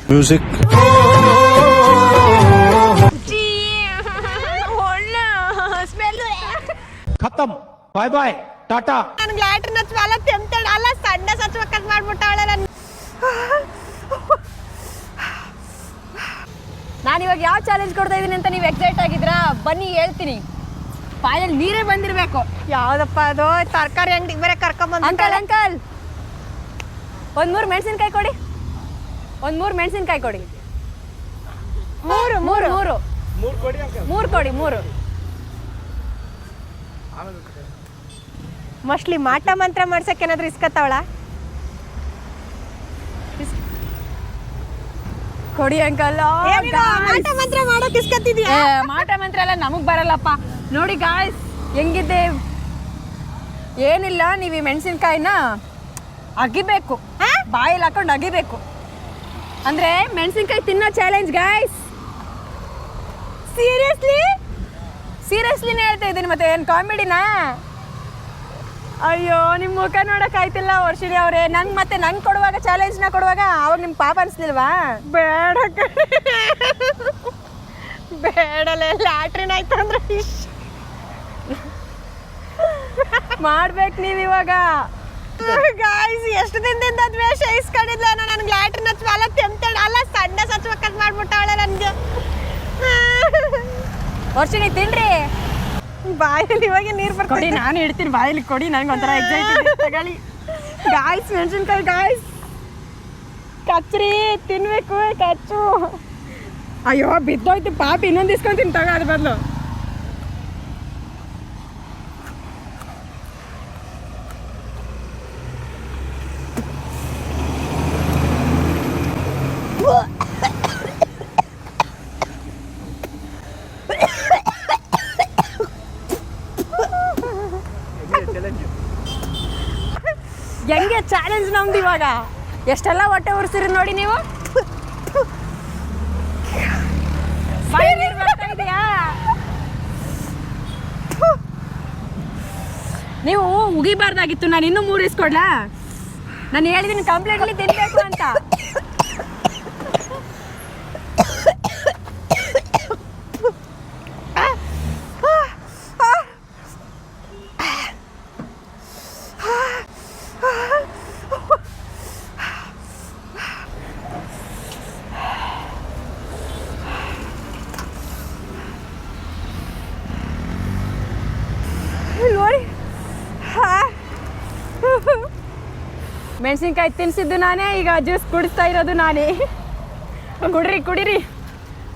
Music ಖತಮ್ ಬಾಯ್ ಬಾಯ್ ಟಾಟಾ. ನನಗೆ latrine ಹಚ್ಚುವಲ್ಲ ತೆಮ್ತಾಳ ಅಲ್ಲ ಸಣ್ಣ ಸಚ್ಬೇಕಂತ ಮಾಡ್ಬಿಟ್ಟಾಳ ನಾನು ಇವಾಗ ಯಾವ ಚಾಲೆಂಜ್ ಕೊಡ್ತಾ ಇದ್ದೀನಿ ಅಂತ ನೀವು ಎಕ್ಸೈಟ್ ಆಗಿದ್ರಾ? ಬನ್ನಿ ಹೇಳ್ತೀನಿ. ಬಾಯಲ್ಲಿ ನೀರೇ ಬಂದಿರಬೇಕು. ಯಾವ್ದಪ್ಪ ಅದು? ತರಕಾರಿ ಅಂಗಡಿಗೆ ಬೇರೆ ಕರ್ಕೊಂಬಂದು. ಅಂಕಲ್ ಅಂಕಲ್ ಒಂದು 3 ಮೆಣಸಿನ್ಕಾಯಿ ಕೊಡಿ. ಒಂದು 3 ಮೆಣಸಿನ್ಕಾಯಿ ಕೊಡಿ. ಮೂರು ಕೊಡಿ. ಮೋಸ್ಟ್ಲಿ ಮಾಟ ಮಂತ್ರ ಮಾಡ್ಸಕ್ಕೆ ಏನಾದ್ರು ಇಸ್ಕತ್ತಾವಳ? ಕೊಡಿ ಅಂಕಲ್. ಮಾಟ ಮಂತ್ರ ಮಾಡೋಕೆ ಇಸ್ಕತ್ತಿದ್ಯಾ? ಮಾಟ ಮಂತ್ರ ಎಲ್ಲ ನಮಗ್ ಬರಲ್ಲಪ್ಪ. ನೋಡಿ ಗಾಯ್ಸ್ ಹೆಂಗಿದೆ. ಏನಿಲ್ಲ, ನೀವು ಈ ಮೆಣಸಿನ್ಕಾಯಿನ ಅಗಿಬೇಕು, ಬಾಯಲ್ಲಿ ಹಾಕೊಂಡು ಅಗಿಬೇಕು. ಅಂದ್ರೆ ಮೆಣಸಿನ್ಕಾಯಿ ತಿನ್ನೋ ಚಾಲೆಂಜ್ ಗಾಯ್ಸ್. ಸೀರಿಯಸ್ಲಿನೇ ಹೇಳ್ತಾ ಇದ್ದೀನಿ. ಮತ್ತೆ ಏನು ಕಾಮಿಡಿನಾ? ಅಯ್ಯೋ, ನಿಮ್ಮ ಮುಖ ನೋಡಕ್ ಆಯ್ತಿಲ್ಲ ವರ್ಷಿಣಿ ಅವರೇ. ನಂಗೆ ಕೊಡುವಾಗ ಚಾಲೆಂಜ್ನ ಕೊಡುವಾಗ ಅವಾಗ ನಿಮ್ಗೆ ಪಾಪ ಅನಿಸ್ಲಿಲ್ವಾ? ಬೇಡಲೇ, ಲ್ಯಾಟ್ರಿನ್ ಆಯ್ತು ಅಂದ್ರೆ ಮಾಡ್ಬೇಕು ನೀವು ಇವಾಗ. ಗಾಯ್ಸ್, ಎಷ್ಟು ದಿನದಿಂದ ದ್ವೇಷ ಇಸ್ಕೊಂಡಿದ್ಲ. ನನಗೆ ಲ್ಯಾಟ್ರಿನ್ ಹಚ್ಚುವಲ್ಲ ತೆಮ್ತಾಳ ಅಲ್ಲ ಸಣ್ಣ ಸಚ್ಬೇಕಂತ ಮಾಡ್ಬಿಟ್ಟಾಳ ನನಗೆ. ವರ್ಷಿಣಿ ತಿನ್ರಿ. ಬಾಯಲ್ಲಿ ಇವಾಗ ನೀರು ಕೊಡಿ, ಬರ್ಕೊಡಿ. ನಾನು ಇಡ್ತೀನಿ ಬಾಯಲ್ಲಿ ಕೊಡಿ. ನನಗೆ ಒಂಥರ ಎಕ್ಸೈಟ್ ತಗೊಳ್ಳಿ. ಗಾಯ್ಸ್ ಮೆಣಸಿನ್ಕಾಯಿ ಗಾಯ್ಸ್, ಕಚ್ಚ್ರಿ, ತಿನ್ಬೇಕು, ಕಚ್ಚು. ಅಯ್ಯೋ ಬಿದ್ದೋಯ್ತು ಪಾಪ, ಇನ್ನೊಂದು ಇಸ್ಕೊಂತೀನಿ ತಗೋ ಅದ್ರ ಬದಲು. ಹೆಂಗೆ ಚಾಲೆಂಜ್ ನಮ್ದು ಇವಾಗ. ಎಷ್ಟೆಲ್ಲ ಹೊಟ್ಟೆ ಉರ್ಸಿರಿ ನೋಡಿ ನೀವು. ಬರ್ತಾ ಇದೆಯಾ? ನೀವು ಉಗಿಬಾರ್ದಾಗಿತ್ತು. ನಾನು ಇನ್ನೂ 3 ಇಸ್ಕೊಡ್ಲಾ? ನಾನು ಹೇಳಿದ್ದೀನಿ ಕಂಪ್ಲೇಂಟ್ಲಿ ತಿನ್ಬೇಕು ಅಂತ. ನೋಡಿ, ಮೆಣಸಿನ್ಕಾಯಿ ತಿನ್ಸಿದ್ದು ನಾನೇ, ಈಗ ಜ್ಯೂಸ್ ಕುಡಿಸ್ತಾ ಇರೋದು ನಾನೇ. ಕುಡಿರಿ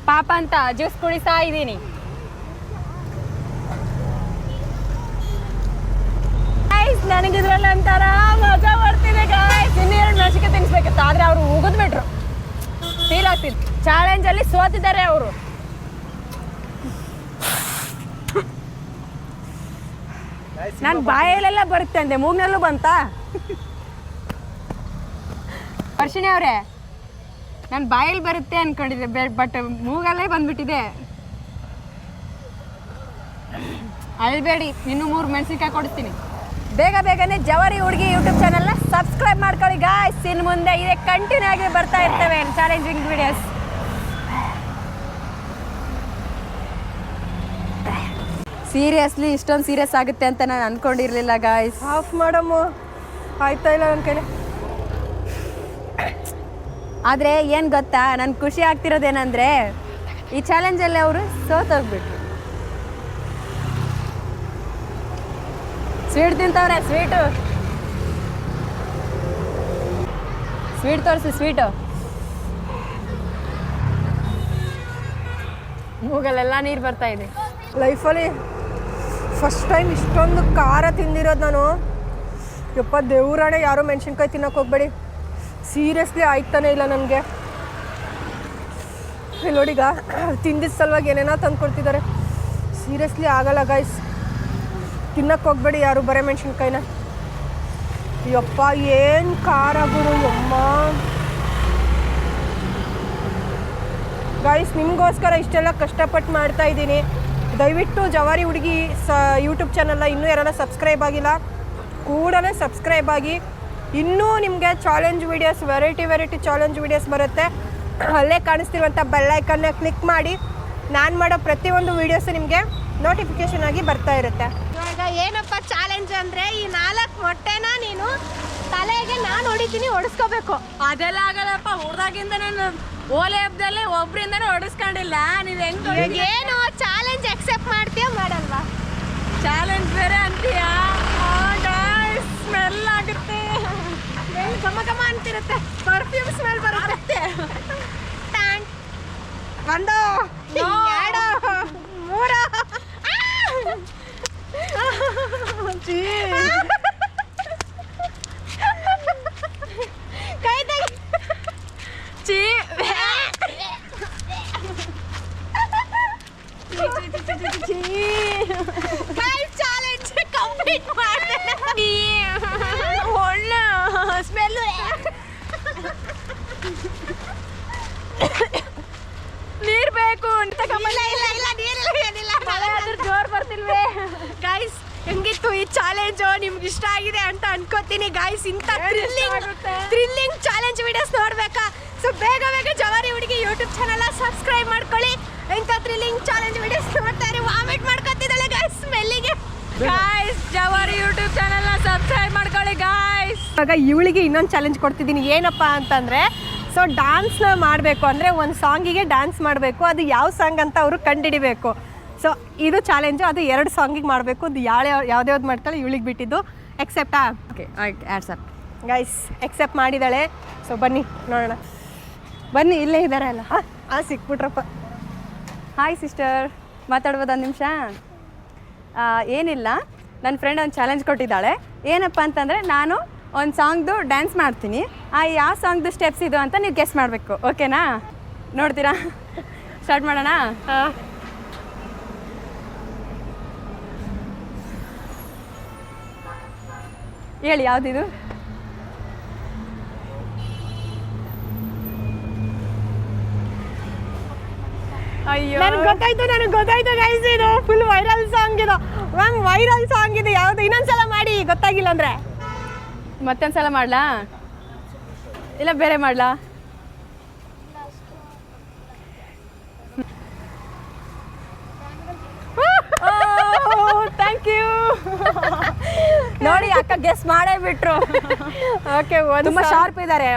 ಪಾಪ ಅಂತ ಜ್ಯೂಸ್ ಕುಡಿಸ್ತಾ ಇದ್ದೀನಿ. ನನಗಿದ್ರಲ್ಲಿ ಅಂತಾರ ಮಜಾ ಬರ್ತಿದೆ ಗಾಯ್ಸ್. ಇನ್ನೆರಡು ಮೆಣಸಿನ್ಕಾಯಿ ತಿನ್ಸ್ಬೇಕಿತ್ತು, ಆದ್ರೆ ಅವರು ಉಗಿದ್ಬಿಟ್ರು. ಫೀಲ್ ಆಗ್ತಿತ್ತು. ಚಾಲೆಂಜ್ ಅಲ್ಲಿ ಸೋತಿದ್ದಾರೆ ಅವರು. ನಾನು ಬಾಯಲ್ಲೆಲ್ಲ ಬರುತ್ತೆ ಅಂದೆ, ಮೂಗ್ನಲ್ಲೂ ಬಂತಾ? ವರ್ಷಿಣಿ ಅವರೇ, ನಾನು ಬಾಯಲ್ಲಿ ಬರುತ್ತೆ ಅನ್ಕೊಂಡಿದ್ದೆ, ಬಟ್ ಮೂಗಲ್ಲೇ ಬಂದ್ಬಿಟ್ಟಿದೆ. ಅಳ್ಬೇಡಿ, ಇನ್ನೂ 3 ಮೆಣಸಿನ್ಕಾಯಿ ಕೊಡ್ತೀನಿ. ಬೇಗನೆ ಜವಾರಿ ಹುಡುಗಿ ಯೂಟ್ಯೂಬ್ ಚಾನಲ್ನ ಸಬ್ಸ್ಕ್ರೈಬ್ ಮಾಡ್ಕೊಳ್ಳಿ ಗಾಯ್ಸ್. ಇನ್ನು ಮುಂದೆ ಇದೇ ಕಂಟಿನ್ಯೂ ಆಗಿ ಬರ್ತಾ ಇರ್ತವೆ ಚಾಲೆಂಜಿಂಗ್ ವಿಡಿಯೋಸ್. ಸೀರಿಯಸ್ಲಿ ಇಷ್ಟೊಂದು ಸೀರಿಯಸ್ ಆಗುತ್ತೆ ಅಂತ ನಾನು ಅನ್ಕೊಂಡಿರ್ಲಿಲ್ಲ ಗಾಯ್ಸ್. ಆಫ್ ಮಾಡಮ್ಮ, ಆಯ್ತಾ ಇಲ್ಲ ನನ್ನ ಕೈಲಿ. ಆದರೆ ಏನು ಗೊತ್ತಾ, ನನ್ಗೆ ಖುಷಿ ಆಗ್ತಿರೋದೇನೆಂದರೆ ಈ ಚಾಲೆಂಜಲ್ಲಿ ಅವರು ಸೋತೋಗ್ಬಿಟ್ರು. ಸ್ವೀಟ್ ತಿಂತವ್ರೆ. ಸ್ವೀಟ್ ತೋರಿಸಿ. ಸ್ವೀಟು ಮೂಗಲ್ಲೆಲ್ಲ ನೀರು ಬರ್ತಾ ಇದೆ. ಲೈಫಲ್ಲಿ ಫಸ್ಟ್ ಟೈಮ್ ಇಷ್ಟೊಂದು ಖಾರ ತಿಂದಿರೋದು ನಾನು. ಯಪ್ಪ ದೇವ್ರಾಣೆ, ಯಾರೋ ಮೆಣಸಿನ್ಕಾಯಿ ತಿನ್ನೋಕೆ ಹೋಗ್ಬೇಡಿ. ಸೀರಿಯಸ್ಲಿ ಆಯ್ತಾನೆ ಇಲ್ಲ ನನಗೆ. ನೋಡಿಗ ತಿಂದಿದ್ದ ಸಲುವಾಗಿ ಏನೇನೋ ತಂದು ಕೊಡ್ತಿದ್ದಾರೆ. ಸೀರಿಯಸ್ಲಿ ಆಗಲ್ಲ ಗೈಸ್, ತಿನ್ನಕ್ಕೆ ಹೋಗ್ಬೇಡಿ ಯಾರು ಬರೀ ಮೆಣಸಿನ್ಕಾಯಿನ. ಯಪ್ಪ ಏನು ಖಾರ ಗುರು ಯಮ್ಮ. ಗೈಸ್, ನಿಮಗೋಸ್ಕರ ಇಷ್ಟೆಲ್ಲ ಕಷ್ಟಪಟ್ಟು ಮಾಡ್ತಾ ಇದ್ದೀನಿ. ದಯವಿಟ್ಟು ಜವಾರಿ ಹುಡುಗಿ ಯೂಟ್ಯೂಬ್ ಚಾನಲ್ನ ಇನ್ನೂ ಯಾರೆಲ್ಲ ಸಬ್ಸ್ಕ್ರೈಬ್ ಆಗಿಲ್ಲ ಕೂಡಲೇ ಸಬ್ಸ್ಕ್ರೈಬ್ ಆಗಿ. ಇನ್ನೂ ನಿಮಗೆ challenge videos variety challenge videos ಬರುತ್ತೆ. ಅಲ್ಲೇ ಕಾಣಿಸ್ತಿರುವಂಥ ಬೆಲ್ ಐಕನ್ನ ಕ್ಲಿಕ್ ಮಾಡಿ ನಾನು ಮಾಡೋ ಪ್ರತಿಯೊಂದು ವೀಡಿಯೋಸು ನಿಮಗೆ ನೋಟಿಫಿಕೇಶನ್ ಆಗಿ ಬರ್ತಾ ಇರುತ್ತೆ. ಇವಾಗ ಏನಪ್ಪ ಚಾಲೆಂಜ್ ಅಂದರೆ ಈ 4 ಮೊಟ್ಟೆನ ನೀನು ತಲೆಗೆ ನಾನು ಹೊಡಿಸ್ಕೋಬೇಕು. ಅದೆಲ್ಲ ಆಗಲ್ಲಪ್ಪ. ಹುಡ್ದಾಗಿಂದ ನಾನು ಓಲೆ ಹಬ್ಬದಲ್ಲೇ ಒಬ್ರಿಂದನೂ ಹೊಡಿಸ್ಕೊಂಡಿಲ್ಲ. ನೀವು ಹೆಂಗ್ ಏನು ಚಾಲೆಂಜ್ ಅಕ್ಸೆಪ್ಟ್ ಮಾಡ್ತೀಯಾ ಮಾಡಲ್ವಾ? ಚಾಲೆಂಜ್ ಬೇರೆ ಅಂತೀಯಾ? ಸ್ಮೆಲ್ ಆಗುತ್ತೆ, ಘಮ ಅಂತಿರುತ್ತೆ, ಪರ್ಫ್ಯೂಮ್ ಸ್ಮೆಲ್ ಬರುತ್ತೆ. 1 2 3 ಕೈ ತೆಗಿ. ಚಾಲೆಂಜ್ ಕಂಪ್ಲೀಟ್ ಮಾಡಿದೆ. ಒಳ್ಳೆ ಸ್ಮೆಲ್ಲು. ನೀರ್ ಬೇಕು ಅಂತ ಜೋರ್ ಬರ್ತಿಲ್ವೇ? ಗೈಸ್ ಹೆಂಗಿತ್ತು ಈ ಚಾಲೆಂಜ್? ನಿಮ್ಗೆ ಇಷ್ಟ ಆಗಿದೆ ಅಂತ ಅನ್ಕೋತೀನಿ ಗೈಸ್. ಇಂಥ ಥ್ರಿಲ್ಲಿಂಗ್ ಚಾಲೆಂಜ್ ವಿಡಿಯೋಸ್ ನೋಡ್ಬೇಕಾ? ಸೊ ಬೇಗ ಜವಾರಿ ಹುಡುಗಿ ಯೂಟ್ಯೂಬ್ ಚಾನಲ್ ಸಬ್ಸ್ಕ್ರೈಬ್ ಮಾಡ್ಕೊಳ್ಳಿ. ಇಂಥ ಥ್ರಿಲ್ಲಿಂಗ್ ಚಾಲೆಂಜ್ ವಿಡಿಯೋಸ್ ನೋಡ್ತಾ ಇರಿ. ವಾಮಿಟ್ ಮಾಡ್ಕೊತಿದ್ದಾಳೆ ಗೈಸ್ ಸ್ಮೆಲ್ಲಿಗೆ. ಗಾಯ್ಸ್ ಜವಾರಿ ಯೂಟ್ಯೂಬ್ ಚಾನಲ್ನ ಸಬ್ಸ್ಕ್ರೈಬ್ ಮಾಡ್ಕೊಳ್ಳಿ ಗಾಯ್ಸ್. ಇವಾಗ ಇವಳಿಗೆ ಇನ್ನೊಂದು ಚಾಲೆಂಜ್ ಕೊಡ್ತಿದ್ದೀನಿ. ಏನಪ್ಪ ಅಂತಂದರೆ, ಸೊ ಡ್ಯಾನ್ಸ್ನ ಮಾಡಬೇಕು ಅಂದರೆ ಒಂದು ಸಾಂಗಿಗೆ ಡ್ಯಾನ್ಸ್ ಮಾಡಬೇಕು. ಅದು ಯಾವ ಸಾಂಗ್ ಅಂತ ಅವರು ಕಂಡುಹಿಡಿಬೇಕು. ಸೊ ಇದು ಚಾಲೆಂಜು. ಅದು 2 ಸಾಂಗಿಗೆ ಮಾಡಬೇಕು. ಅದು ಯಾವ್ದ್ಯಾವ್ದು ಮಾಡ್ತಾಳೆ ಇವಳಿಗೆ ಬಿಟ್ಟಿದ್ದು. ಎಕ್ಸೆಪ್ಟಾ? ಓಕೆ ಆಯ್ತು, ಆಡ್ಸಪ್ ಗೈಸ್ ಎಕ್ಸೆಪ್ಟ್ ಮಾಡಿದ್ದಾಳೆ. ಸೊ ಬನ್ನಿ ನೋಡೋಣ. ಬನ್ನಿ, ಇಲ್ಲೇ ಇದ್ದಾರೆ ಅಲ್ಲ. ಸಿಕ್ಬಿಟ್ರಪ್ಪ. ಹಾಯ್ ಸಿಸ್ಟರ್, ಮಾತಾಡ್ಬೋದಾ ಒಂದು ನಿಮಿಷ? ಏನಿಲ್ಲ, ನನ್ನ ಫ್ರೆಂಡ್ ಒಂದು ಚಾಲೆಂಜ್ ಕೊಟ್ಟಿದ್ದಾಳೆ. ಏನಪ್ಪ ಅಂತಂದರೆ, ನಾನು ಒಂದು ಸಾಂಗ್ದು ಡ್ಯಾನ್ಸ್ ಮಾಡ್ತೀನಿ. ಯಾವ ಸಾಂಗ್ದು ಸ್ಟೆಪ್ಸ್ ಇದು ಅಂತ ನೀವು ಗೆಸ್ ಮಾಡಬೇಕು. ಓಕೆನಾ? ನೋಡ್ತೀರಾ? ಸ್ಟಾರ್ಟ್ ಮಾಡೋಣ. ಹೇಳಿ ಯಾವುದಿದು? ಅಯ್ಯೋ, ನನಗೆ ಗೊತ್ತಾಯ್ತು ಗೈಸ್. ಇದು ಫುಲ್ ವೈರಲ್ ಸಾಂಗ್ ಇದು ಮ್ಯಾಮ್. ವೈರಲ್ ಸಾಂಗ್ ಇದು. ಯಾವುದು? ಇನ್ನೊಂದ್ಸಲ ಮಾಡಿ, ಗೊತ್ತಾಗಿಲ್ಲ ಅಂದರೆ. ಮತ್ತೊಂದ್ಸಲ ಮಾಡ್ಲಾ ಇಲ್ಲ ಬೇರೆ ಮಾಡ್ಲಾ? Thank you. ನೋಡಿ ಅಕ್ಕ ಗೆಸ್ ಮಾಡೇ ಬಿಟ್ರು. ಓಕೆ, ತುಂಬ ಶಾರ್ಪ್ ಇದ್ದಾರೆ.